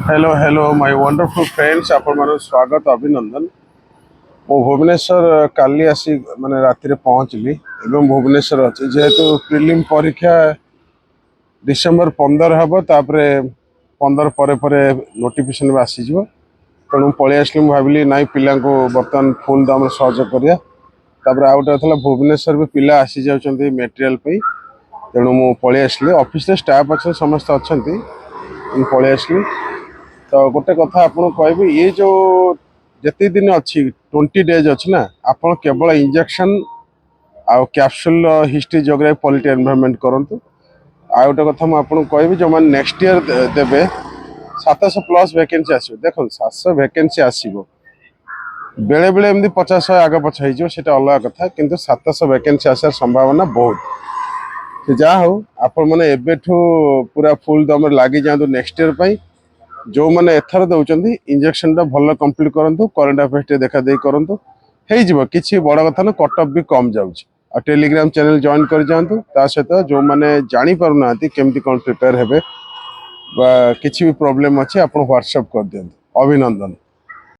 Hello hello my wonderful friends आपण मानु स्वागत अभिनंदन मो भुवनेश्वर काली आसी माने राति रे पहुंचली एवं भुवनेश्वर अछि जेहेतु प्रिलिम परीक्षा डिसेंबर 15 हबो तापरे 15 परे परे नोटिफिकेशन भी आसी जिवो तेणु पळि आसली भाविली नाई पिला को बर्तमान फुल दम सहयोग करिया तापरे आउट थला भुवनेश्वर भी पिला आसी जाउछन्ती मटेरियल पई तेणु मु पळि आसली ऑफिस रे स्टाफ अछि समस्त अछन्ती मु पळि आसली तो गोटे कथा आपन कहबी ये जो जति दिन अच्छी 20 डेज अच्छी ना आपन केवल इंजेक्शन आउ capsule history geography polity environment करंतु आ गोटे कथा मु आपन कहबी जो मान नेक्स्ट ईयर देबे 700 प्लस वैकेंसी आसीबो देखो 700 वैकेंसी आसीबो बेले बेले एमदी 50 आगे पछ हो सेटा अलग कथा किंतु 700 वैकेंसी आसार संभावना बहुत जा हो आपण माने एबेठू पूरा फुल दम लागी जांतु नेक्स्ट ईयर पई जो मैंने एथर दौरान इंजेक्शन टा भल कंप्लीट करूँ करेन्ट अफेयर्स देखा दे करूँ हो किसी बड़ कथा ना कट ऑफ भी कम जाऊँच आ टेलीग्राम चैनल जॉइन कर जातु ता सहित जो मैंने जानी पारु ना केमती कौन प्रिपेयर हेबे किसी भी प्रॉब्लम अच्छे आप व्हाट्सएप कर दियंतु अभिनंदन।